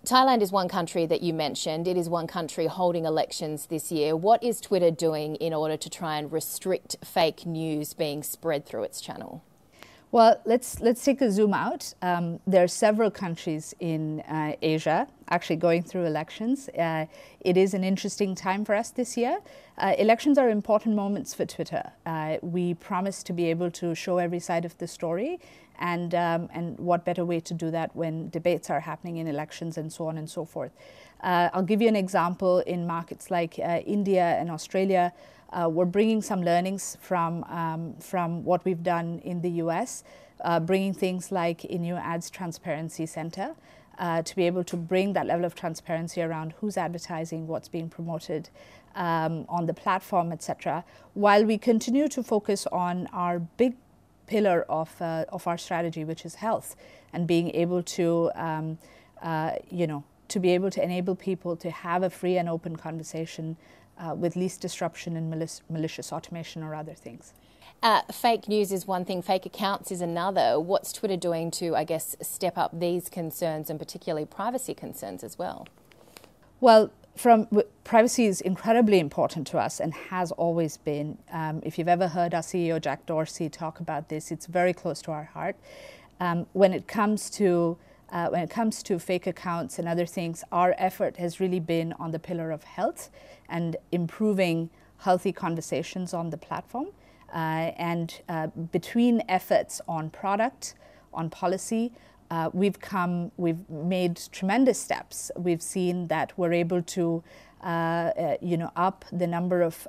Thailand is one country that you mentioned. It is one country holding elections this year. What is Twitter doing in order to try and restrict fake news being spread through its channel? Well, let's take a zoom out. There are several countries in Asia actually going through elections. It is an interesting time for us this year. Elections are important moments for Twitter. We promise to be able to show every side of the story, and what better way to do that when debates are happening in elections and so on and so forth. I'll give you an example. In markets like India and Australia, we're bringing some learnings from what we've done in the US, bringing things like a new Ads Transparency Center to be able to bring that level of transparency around who's advertising, what's being promoted on the platform, etc., while we continue to focus on our big pillar of our strategy, which is health, and being able to, to be able to enable people to have a free and open conversation with least disruption and malicious automation or other things. Fake news is one thing, fake accounts is another. What's Twitter doing to, I guess, step up these concerns and particularly privacy concerns as well? Well, privacy is incredibly important to us and has always been. If you've ever heard our CEO, Jack Dorsey, talk about this, it's very close to our heart. When it comes to fake accounts and other things, our effort has really been on the pillar of health and improving healthy conversations on the platform. Between efforts on product, on policy, we've made tremendous steps. We've seen that we're able to, up the number of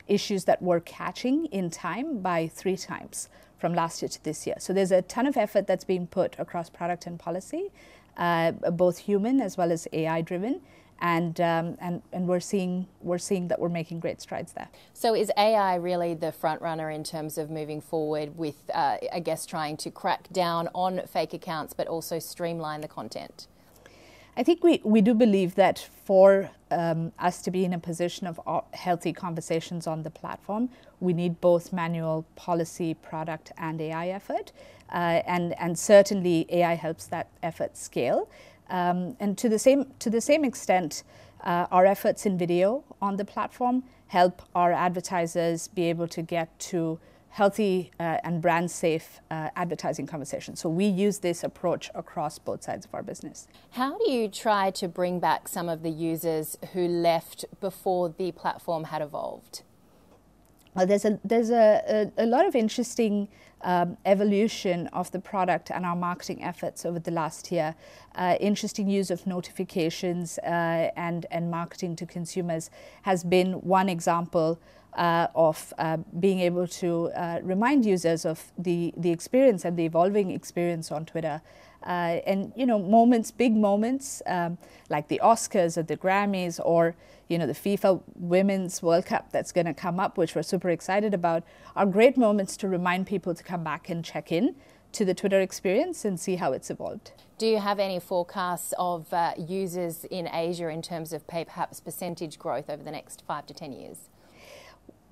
issues that we're catching in time by 3 times from last year to this year. So there's a ton of effort that's being put across product and policy, both human as well as AI driven. And we're seeing that we're making great strides there. So is AI really the front runner in terms of moving forward with, I guess, trying to crack down on fake accounts, but also streamline the content? I think we do believe that for us to be in a position of healthy conversations on the platform, we need both manual policy, product, and AI effort. And certainly AI helps that effort scale. And to the same extent, our efforts in video on the platform help our advertisers be able to get to healthy and brand safe advertising conversations. So we use this approach across both sides of our business. How do you try to bring back some of the users who left before the platform had evolved? Well, there's a lot of interesting evolution of the product and our marketing efforts over the last year. Interesting use of notifications and marketing to consumers has been one example of being able to remind users of the experience and the evolving experience on Twitter. And, moments, big moments like the Oscars or the Grammys or, the FIFA Women's World Cup that's going to come up, which we're super excited about, are great moments to remind people to come back and check in to the Twitter experience and see how it's evolved. Do you have any forecasts of users in Asia in terms of perhaps percentage growth over the next 5 to 10 years?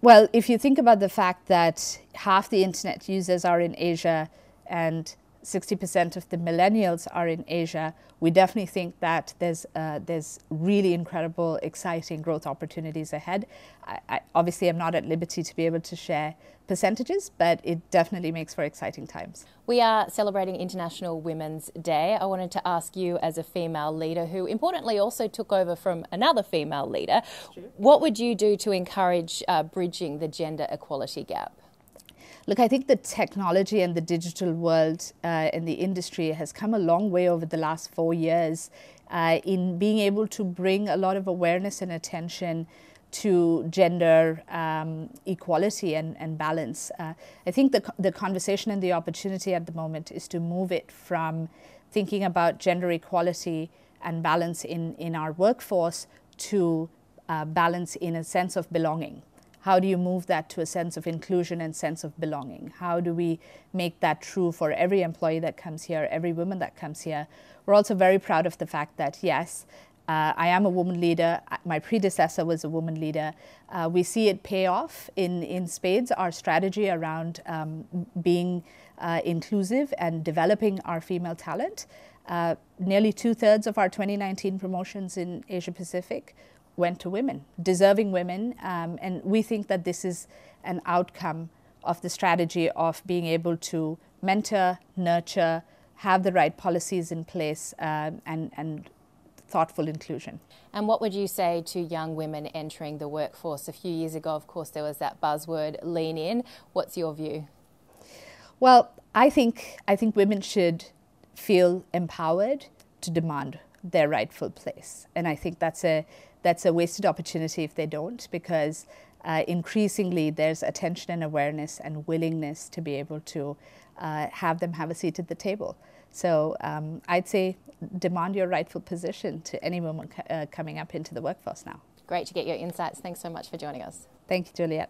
Well, if you think about the fact that half the internet users are in Asia and 60% of the millennials are in Asia, we definitely think that there's really incredible, exciting growth opportunities ahead. I obviously am not at liberty to be able to share percentages, but it definitely makes for exciting times. We are celebrating International Women's Day. I wanted to ask you, as a female leader who importantly also took over from another female leader, what would you do to encourage bridging the gender equality gap? Look, I think the technology and the digital world and the industry has come a long way over the last 4 years in being able to bring a lot of awareness and attention to gender equality and balance. I think the conversation and the opportunity at the moment is to move it from thinking about gender equality and balance in our workforce to balance in a sense of belonging. How do you move that to a sense of inclusion and sense of belonging? How do we make that true for every employee that comes here, every woman that comes here? We're also very proud of the fact that, yes, I am a woman leader. My predecessor was a woman leader. We see it pay off in spades. Our strategy around being inclusive and developing our female talent Nearly 2/3 of our 2019 promotions in Asia Pacific went to women, deserving women, and we think that this is an outcome of the strategy of being able to mentor, nurture, have the right policies in place, and thoughtful inclusion. And what would you say to young women entering the workforce? A few years ago, of course, there was that buzzword, lean in. What's your view? Well, I think women should feel empowered to demand their rightful place. And I think that's a wasted opportunity if they don't, because increasingly there's attention and awareness and willingness to be able to have them have a seat at the table. So I'd say demand your rightful position to any woman coming up into the workforce now. Great to get your insights. Thanks so much for joining us. Thank you, Juliet.